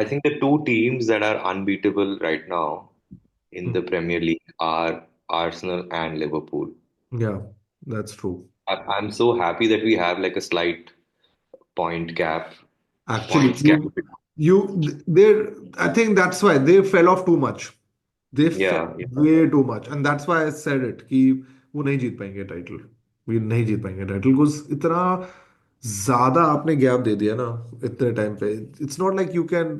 think the two teams that are unbeatable right now in the Premier League are Arsenal and Liverpool. Yeah, that's true. I'm so happy that we have like a slight point gap, Actually, points gap. they I think that's why they fell off too much. They fell Yeah. way too much, and that's why I said it कि वो नहीं जीत पाएंगे title. वो नहीं जीत पाएंगे title because इतना ज्यादा आपने गैप दे दिया ना इतने टाइम पे. It's not like you can.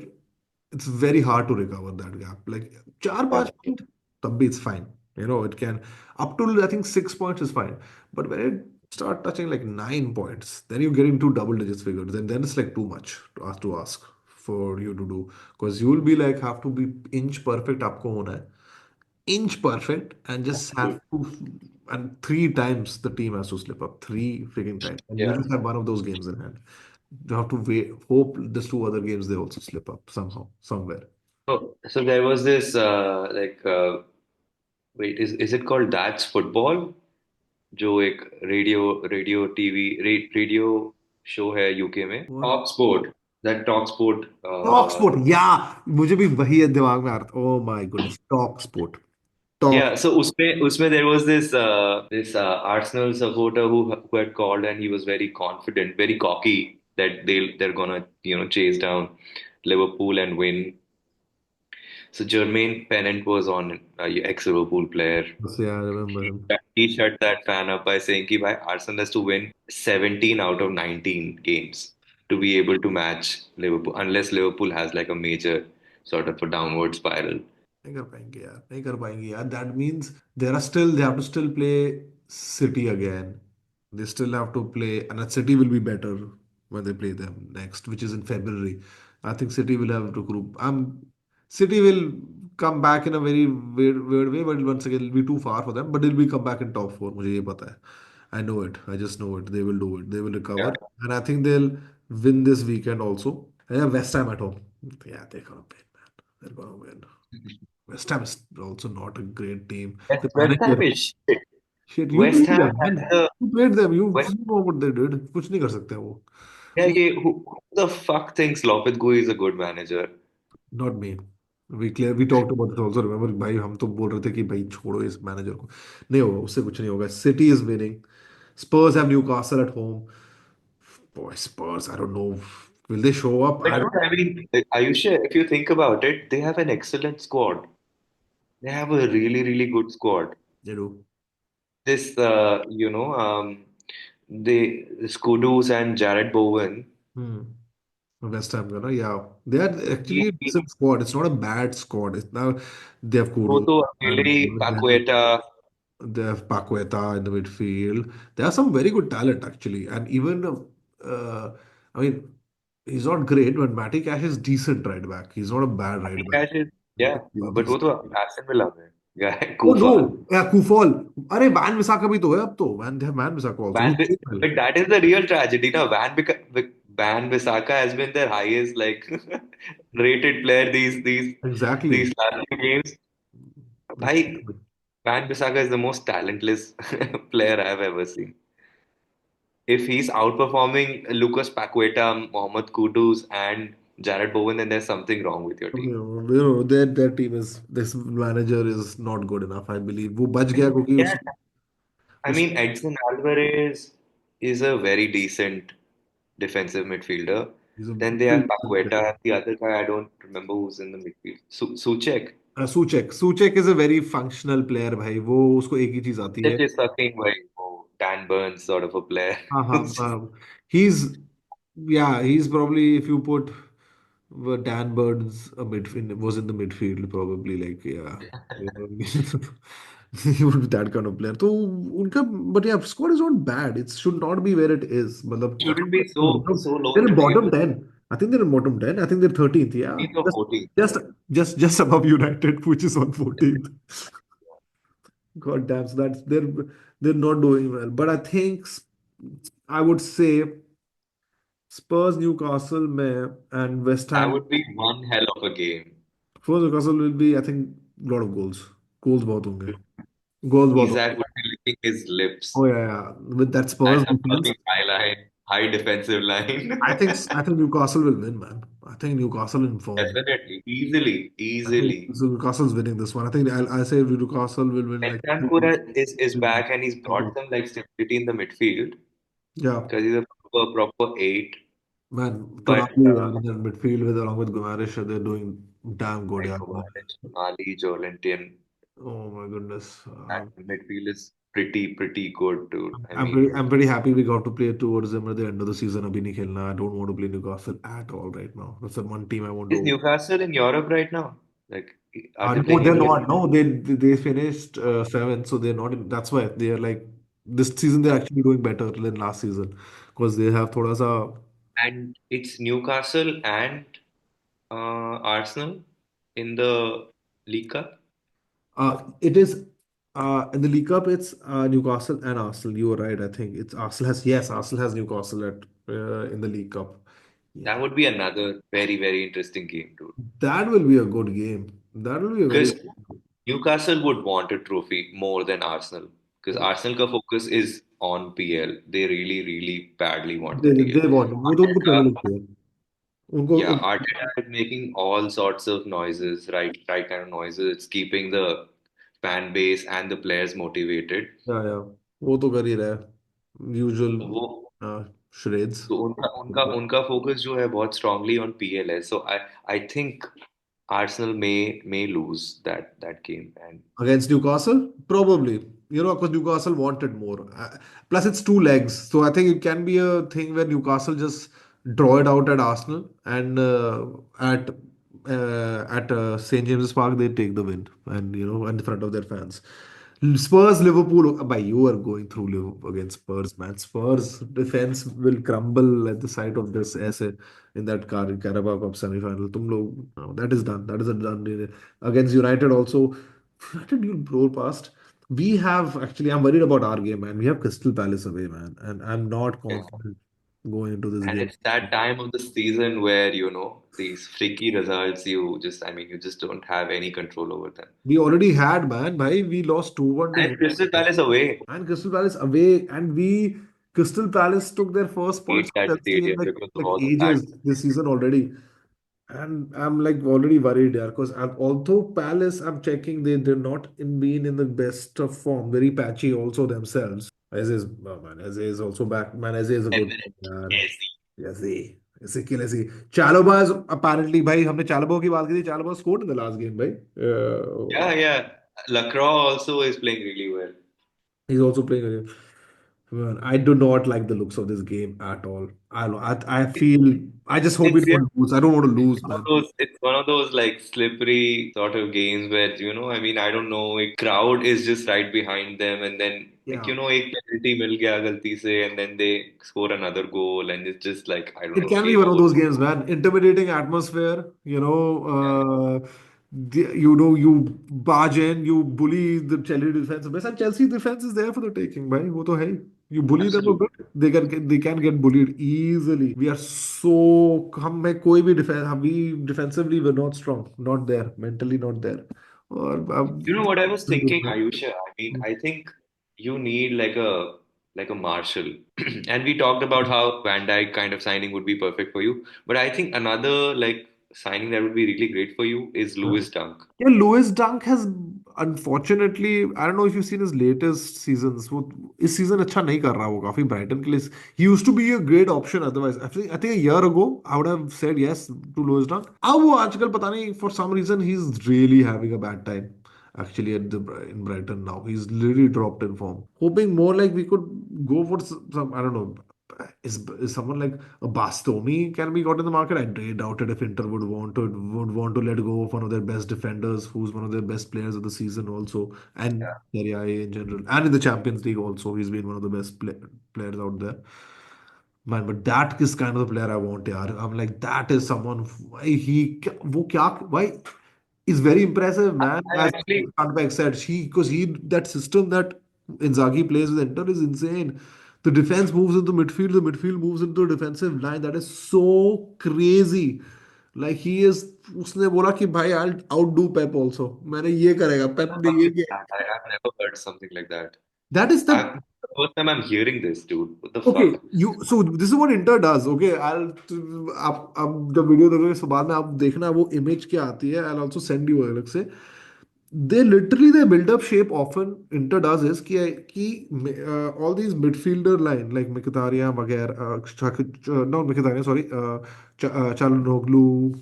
It's very hard to recover that gap. Like 4-5 Absolutely. point, तब भी it's fine. It can up to I think 6 points is fine. But when it start touching like 9 points, then you get into double digits figures. Then it's like too much to ask for you to do because you will be like have to be inch perfect. आपको होना है inch perfect and just have to. And three times the team has to slip up. Three freaking times. And you Yeah. just have one of those games in hand. You have to wait, hope these two other games they also slip up somehow, somewhere. So there was this wait, is it called That's Football? जो एक radio TV radio show है UK में. What? Talk sport. That talk sport. Talk sport. Yeah, मुझे भी वही है दिमाग में आ रहा था. Oh my goodness. Talk sport. Talk. Yeah, so उसमें there was this Arsenal supporter who had called, and he was very confident, very cocky that they're gonna chase down Liverpool and win. So Jermaine Pennant was on, ex-Liverpool player. Yeah, I remember him. He shut that fan up by saying कि भाई Arsenal has to win 17 out of 19 games to be able to match Liverpool, unless Liverpool has like a major sort of a downward spiral. नहीं कर पाएंगे यार. नहीं कर पाएंगे यार. That means they have to still play City again. They still have to play, and City will be better when they play them next, which is in February. I think City will have to group. City will come back in a very weird way, but once again it'll be too far for them. But they'll be come back in top four. मुझे ये पता है. I know it. I just know it. They will do it. They will recover, Yeah. and I think they'll win this weekend also. And yeah, West Ham at home. Yeah, they're gonna win, man. They're gonna win. West Ham is also not a great team. The West Ham manager, is shit. shit, you West played Ham them, has man. the You played them. West. You know what they did. कुछ नहीं कर सकते वो. Yeah, वो who the fuck thinks Lopetegui is a good manager? Not me. We talked about this also. Remember भाई हम तो बोल रहे थे कि भाई छोड़ो इस मैनेजर को. नहीं होगा उससे कुछ नहीं होगा. City is winning. Spurs have Newcastle at home. Boy, Spurs. I don't know. Will they show up? But I don't. dude, I mean, Ayush, if you think about it, they have an excellent squad. They have a really, really good squad. They do. This, this Kudus and Jared Bowen. Hmm. West Ham, you know, yeah, they are He, actually a he, decent squad. It's not a bad squad. It's now they have वो Kudu तो and अकेले ही Paqueta, they have Paqueta in the midfield. There are some very good talent actually, and even I mean, he's not great, but Matty Cash is decent right back. He's not a bad right back. Cash is, yeah, He's but वो decent. तो Aston Villa में गया Oh no, Kufal. yeah, Kufal. अरे Wan Bissaka भी तो है अब तो. Wan they have Van Bissaka also. Van, He's doing well. but that is the real tragedy. Now, Van Bissaka has been their highest like rated player Exactly. these last few games. Bhai, Exactly. Van Bissaka is the most talentless player I've ever seen. If he's outperforming Lucas Paqueta, Mohamed Kudus, and Jared Bowen, then there's something wrong with your team. Their team is this manager is not good enough. I believe वो बच गया क्योंकि Yeah, I उस mean, Edson Alvarez is a very decent defensive midfielder. he's a Then they pretty have decent player. Paqueta, the other guy, I don't remember who's in the midfield. Suchek. Suchek is a very functional player भाई वो उसको एक ही चीज आती है. Suchek is fucking like oh, Dan Burns sort of a player. हाँ हाँ he's yeah he's probably if you put Dan Burns a midfield was in the midfield probably like yeah you know, he would be that kind of player. तो उनका but yeah squad is not bad. It should not be where it is. मतलब I Shouldn't be think so low they're in in the bottom table. 10. I think they're in bottom 10. I think they're 13th. Yeah, 13th or 14th. just just above United, which is on 14th. God damn, so they're not doing well. But I think I would say Spurs, Newcastle में and West That Ham. would be one hell of a game. Spurs Newcastle will be I think a lot of goals. Goals बहुत होंगे. Goals बहुत Isaac होंगे. would be licking his Oh lips. yeah, yeah. With that That's Spurs a defense, fucking high line, high defensive line. I think Newcastle will win, man. I think Newcastle in form. Definitely, easily, I think easily. so Newcastle's winning this one. I think I say Newcastle will win like Bentancur 2 is back and he's brought some like stability in the midfield yeah. because he's a proper eight. Man, But Tonali in the midfield with along with Guimaraes, they're doing damn good. like Yeah. Ali, Joelinton, Oh my goodness. that midfield is pretty good, dude. I I'm mean, I'm pretty happy we got to play towards them at the end of the season. अभी नहीं खेलना. I don't want to play Newcastle at all right now. That's the one team I want is to. Newcastle in Europe right now? Like, are they No, playing they're in Europe? not. No, they finished seventh, so they're not. That's why they are like this season. They're actually doing better than last season because they have थोड़ा सा. And it's Newcastle and Arsenal in the League Cup. It is in the League Cup. It's Newcastle and Arsenal. You were right. I think it's Arsenal has yes, Arsenal has Newcastle at in the League Cup. That Yeah, would be another very interesting game, dude. that will be a good game. That will be a very. Because Newcastle would want a trophy more than Arsenal. Because Arsenal ka focus is on PL. They really badly want the PL. They want वो तो उनको Arteta, Premier League चाहिए. उनको yeah, Arteta is making all sorts of noises, right kind of noises. It's keeping the fan base and the players motivated. या वो तो कर ही रहा है. Usual तो वो charades. तो उनका उनका उनका फोकस जो है बहुत strongly on PL है. So I think Arsenal may lose that game and Against Newcastle? Probably. You know, because Newcastle wanted more. Plus, it's two legs. So I think it can be a thing where Newcastle just draw it out at Arsenal and at St. James's Park, they take the win and, you know, in front of their fans. Spurs, Liverpool. By you are going through Liverpool against Spurs, man. Spurs defense will crumble at the sight of this essay in that Carabao Cup semi-final. No, that is done. That is a done deal. Against United also. United you'll roll past. We have actually. I'm worried about our game, man. We have Crystal Palace away, man, and I'm not confident. going into this And game. it's that time of the season where, these freaky results, you just don't have any control over them. We already had, man. Bhai, we lost 2-1 And to Crystal Palace away. and Crystal Palace away, and Crystal Palace took their first points Hate from that Chelsea in stadium because of like all the bad. ages this season already. And I'm like already worried, yeah, because although Palace, I'm checking, they're not in being in the best of form, very patchy also themselves. Eze is, oh man, Eze is also back. Man, Eze is a good player. Eze, Ezekiel Eze. Chalobah is apparently, भाई हमने Chalobah की बात की थी. Chalobah scored in the last game, भाई. Yeah, yeah. Lacroix also is playing really well. He's also playing again. Man, I do not like the looks of this game at all. I feel I just hope we It's don't lose. I don't want to lose, man. it's one of those like slippery sort of games where I don't know, a crowd is just right behind them, and then like Yeah. एक penalty मिल गया गलती से, and then they score another goal, and it's just like I don't It know, can be game one of over. those games, man. Intimidating atmosphere, you barge in, you bully the Chelsea defense. And Chelsea defense is there for the taking, bhai. वो तो है ही. You bully them a Absolutely. bit, they can get bullied easily. We are so हम में कोई भी defense we defensively we're not strong, not there, mentally not there. और You know what I was thinking, अब Ayusha? I mean, I think you need like a Marshall. And we talked about how Van Dijk kind of signing would be perfect for you. But I think another like signing that would be really great for you is Lewis Dunk. Yeah, Lewis Dunk has unfortunately, I don't know if you've seen his latest seasons. वो इस season अच्छा नहीं कर रहा वो काफी Brighton के लिए. He used to be a great option otherwise. I think a year ago I would have said yes to Lewis Dunk. अब वो आजकल पता नहीं for some reason he's really having a bad time. Actually, in Brighton now, he's literally dropped in form. Hoping more like we could go for some, I don't know, is someone like a Bastoni can be got in the market? I doubt it if Inter would want to let go of one of their best defenders, who's one of their best players of the season also, and Serie A in general, and in the Champions League also, he's been one of the best players out there. Man, but that is kind of the player I want, yaar. I'm like, that is someone. Why? He's very impressive, man. I As actually, Sandberg said, because that system that Inzaghi plays with Inter is insane. The defense moves into midfield, the midfield moves into the defensive line. That is so crazy. Like he is, उसने बोला कि भाई I'll outdo Pep also. मैंने ये करेगा. Pep ने ये किया. I've never heard something like that. That is the The first time I'm hearing this, dude. What the Okay, fuck? so this is what Inter does. Okay, आप जब video देखोगे इसके बाद में आप देखना वो इमेज क्या आती है. I'll also send you अलग से. They build up shape often. Inter does is कि all these midfielder line like Mkhitaryan वगैरह not Mkhitaryan, sorry, Çalhanoğlu,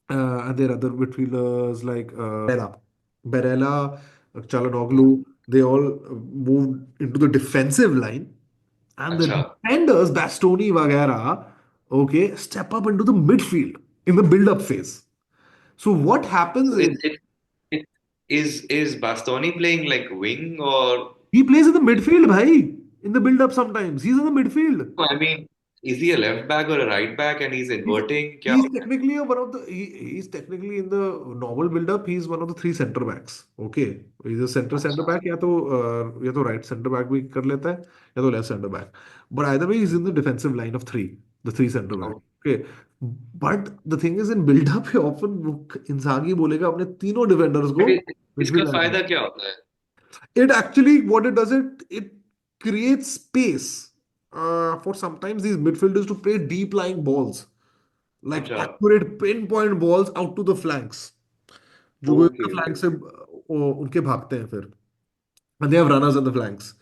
and there are other midfielders like Barella, Çalhanoğlu. They all moved into the defensive line, and the अच्छा. defenders, Bastoni Vagera, okay, step up into the midfield in the build-up phase. So what happens So is it is Bastoni playing like wing or he plays in the midfield, bhai. In the build-up sometimes. He's in the midfield. I mean, is he a left back or a right back and he's He's inverting? क्या he's होता है? technically he's technically in the normal build-up, he's one of the three center backs. Okay. He's a center अच्छा. back या तो right center back भी कर लेता है या तो left center back. But either way, he's in the defensive line of three, the three center back. Oh. Okay. But the thing is in build-up he often इंसागी बोलेगा अपने तीनों defenders But को इसका midfield line. फायदा क्या होता है? It actually, what it does, it creates space for sometimes these midfielders to play deep lying balls, like अच्छा. accurate pinpoint balls out to the flanks. जो Okay, फ्लैंक okay, से उनके भागते हैं फिर. And they have runners on the flanks.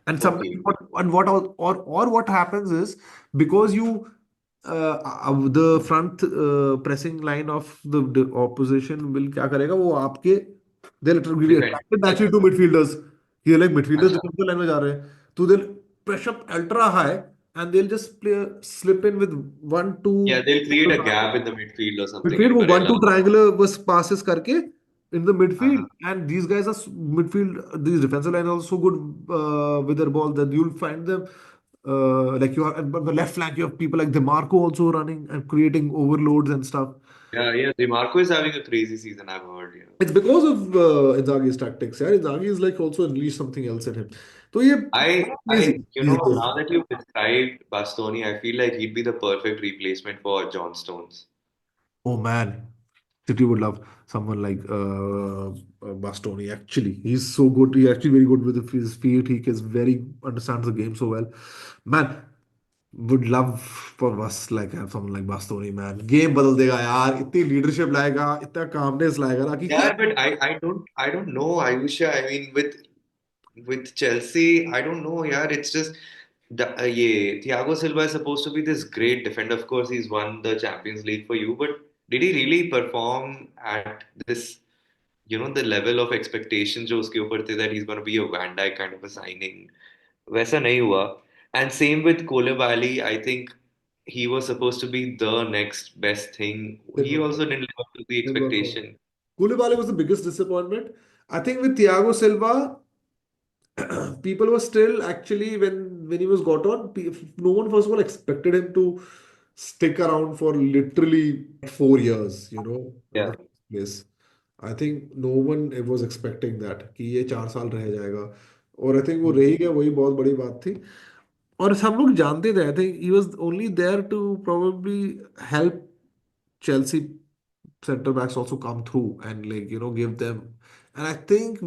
And sometimes okay. what happens is because the front pressing line of the opposition will क्या करेगा वो आपके they'll be Defend. attracted naturally to midfielders. Here like midfielders अच्छा. defensive line में जा रहे हैं तो they'll press up ultra high and they'll just slip in with one Yeah, two they'll create a gap in the midfield or something, midfield and वो one Barella. To triangular बस passes करके in the midfield, Uh-huh. and these guys are midfield, these defensive line are also good with their ball, that you'll find them like you have on the left flank you have people like DeMarco also running and creating overloads and stuff. Yeah. Marco is having a crazy season, I've heard. Yeah. It's because of Inzaghi's tactics. Yeah, Inzaghi is like also unleashed something else in him. So yeah, crazy these days. Now that you've described Bastoni, I feel like he'd be the perfect replacement for John Stones. Oh man, City would love someone like Bastoni. Actually, he's so good. He's actually very good with his feet. He is very understands the game so well. Man, would love for us like have someone like Bastoni. Man, game बदल देगा यार. इतनी leadership लाएगा, इतना calmness लाएगा ना कि क्या. Yeah, but I don't know, Ayusha. I mean, with Chelsea, I don't know, yeah. It's just yeah, Thiago Silva is supposed to be this great defender. Of course, he's won the Champions League for you, but did he really perform at this, the level of expectation जो उसके ऊपर थे that he's going to be a Van Dijk kind of a signing? वैसा नहीं हुआ. And same with Koulibaly, I think he was supposed to be the next best thing. He also didn't live up to the Didn't work out. expectation. Koulibaly was the biggest disappointment. I think with Thiago Silva, people were still actually when he was got on, no one first of all expected him to stick around for literally 4 years, in Yeah. the first place. I think no one was expecting that कि ये 4 साल रह जाएगा और I think वो रह ही गया वही बहुत बड़ी बात थी और सब लोग जानते थे I think he was only there to probably help Chelsea center backs also come through and like give them. And I think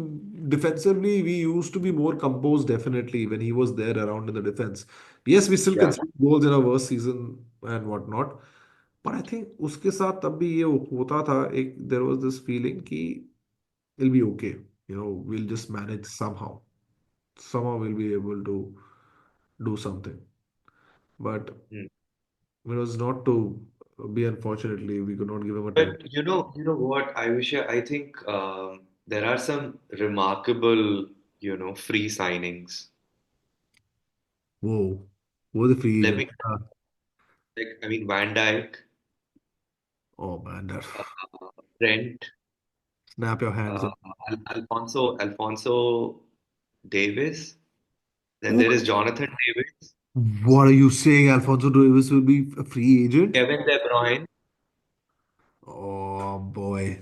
defensively we used to be more composed definitely when he was there around in the defense. Yes, we still Yeah. conceded goals in our worst season and whatnot. But I think उसके साथ तब भी ये होता था एक there was this feeling कि it'll be okay. We'll just manage somehow. Somehow we'll be able to do something. But Hmm. it was not to be unfortunately we could not give him a 10. But you know what, I wish I think there are some remarkable, free signings. Whoa. What the free Let agent? me like I mean Van Dijk, Oh man, that uh, Trent, snap your hands. uh, Alfonso Davis. Then Oh, there is Jonathan Davis, what are you saying? Alfonso Davis will be a free agent? Kevin De Bruyne, Oh boy.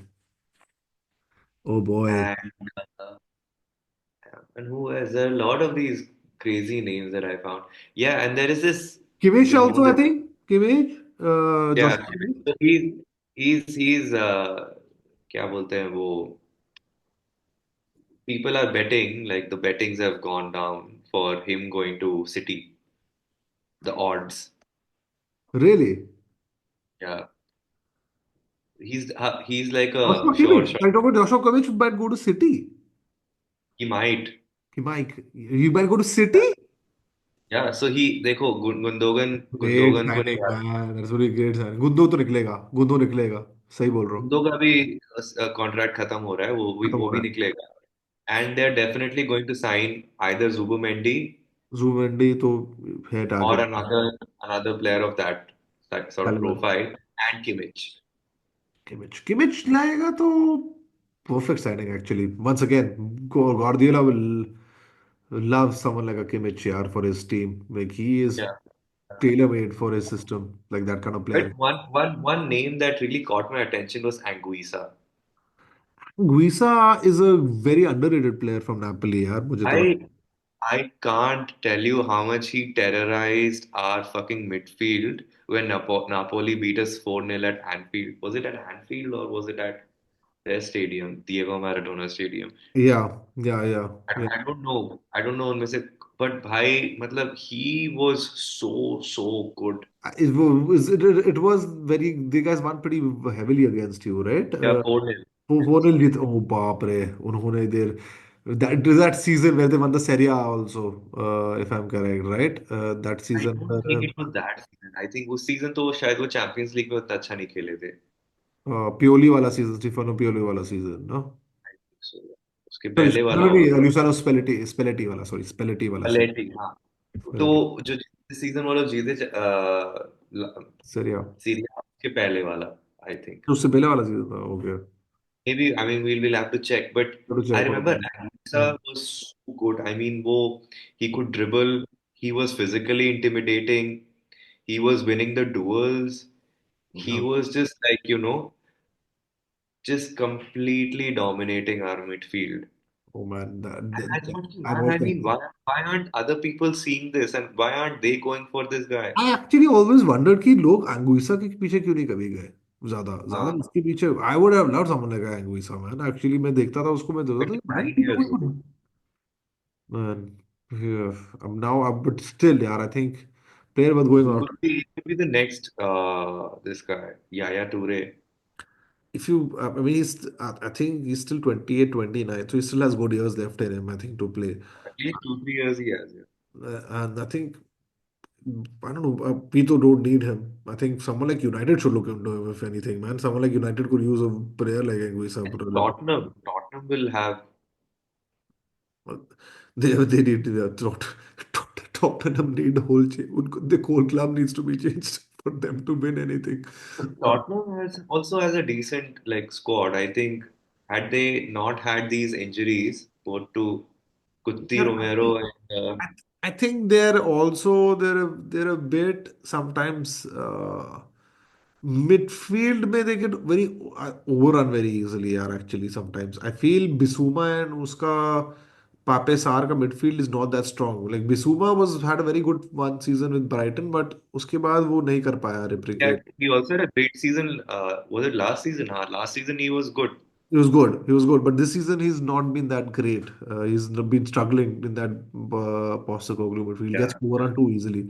Oh boy. and uh, and who has a lot of these crazy names that I found. Yeah, and there is this, Kimmich also, I this think. Kimmich. yeah. Joshua Kimmich. So he's क्या बोलते हैं वो, people are betting, like the bettings have gone down for him going to City, the odds. Really? Yeah, he's like a Joshua sure Kimmich. shot. I talk about Joshua Kimmich might go to City. He might. He might. You might go to City? Yeah, so देखो Great गुंदोगन को signing, निकाल. man. That's very great signing. Gundo तो निकलेगा. गुंदो निकलेगा. सही बोल रहा हूँ. गुंदो का भी कॉन्ट्रैक्ट खत्म हो रहा है, खत्म वो हो भी रहा है. निकलेगा. And they're definitely going to sign either Zubimendi जुवेंडी तो है or target. another player of that sort of profile, and Kimmich. Kimmich लाएगा तो perfect signing actually. Once again, Guardiola will love someone like a Kimmich yaar for his team. Like he is Yeah. tailor-made for his system, like that kind of player. But one name that really caught my attention was Anguissa. Guisa is a very underrated player from Napoli यार मुझे तो लगता I I can't tell you how much he terrorized our fucking midfield when Napoli beat us 4-0 at Anfield. Was it at Anfield or was it at their stadium, Diego Maradona Stadium? है. Yeah. I don't know. I don't know उनमें से, but भाई मतलब he was so good. It was very, the guys won pretty heavily against you, right? Yeah, 4-0. 4-0 Jeet. Oh बाप रे उन्होंने that season where they won the Serie A also, if I'm correct, right? That I season don't think it was that season. I think उस season तो शायद वो champions league में उतना अच्छा नहीं खेले थे. Pioli वाला season, Stefano Pioli वाला season, no? So, उसके Sorry, पहले वाला नहीं, Luciano Spalletti वाला, sorry, Spalletti वाला season. पलेटी, हाँ. तो Spalletti. जो सीजन वो लोग जीते Serie A. सीरिया के पहले वाला, आई थिंक. तो उससे पहले वाला season था, okay. Maybe, I mean, we'll have to check. But Got to I check on remember that. Hmm. Ansa was so good. I mean, he could dribble. He was physically intimidating. He was winning the duels. He Yeah. was just like, just completely dominating our midfield. Oh man, And I thought, I man, watched I that mean, game. why aren't other people seeing this and why aren't they going for this guy? I actually always wondered कि लोग अंगुइसा के पीछे क्यों नहीं कभी गए ज्यादा ज्यादा Uh, इसके पीछे I would have loved someone like अंगुइसा man actually मैं देखता था उसको मैं देखता था man 9 years old. man yeah now but still यार I think player was going out He could be the next this guy, Yaya Toure. if you I mean I think he's still 28, 29, so he still has good years left in him I think to play At least 2, 3 years he has. Yeah. and I think I don't know. Pito don't need him. I think someone like United should look into him, if anything, man. Someone like United could use a player like Anguissa. Tottenham will have. But they need Tottenham need the whole change. The whole club needs to be changed for them to win anything. Tottenham also has a decent like squad. I think had they not had these injuries, both to Guti Yeah, Romero and I, I think they're a bit sometimes midfield में they get very overrun very easily यार actually sometimes I feel Bissouma and उसका Pape Sarr का midfield is not that strong like Bissouma was had a very good one season with Brighton but उसके बाद वो नहीं कर पाया replicate he also had a great season. Was it last season? Last season he was good. he was good but this season he's not been that great he's been struggling in that Postecoglou midfield gets Yeah. overrun too easily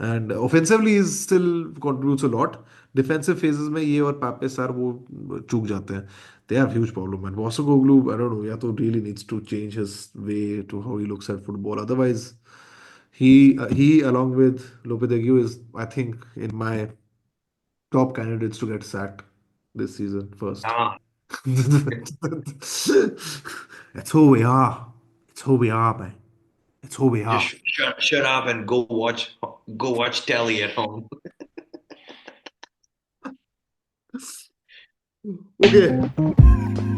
and offensively he still contributes a lot defensive phases में ये और पापे सार वो चूक जाते हैं they have huge problem man Postecoglou I don't know या तो really needs to change his way to how he looks at football otherwise he along with Lopetegui is I think in my top candidates to get sacked this season first Ah, it's who we are it's who we are man it's who we are just shut up and go watch telly at home. okay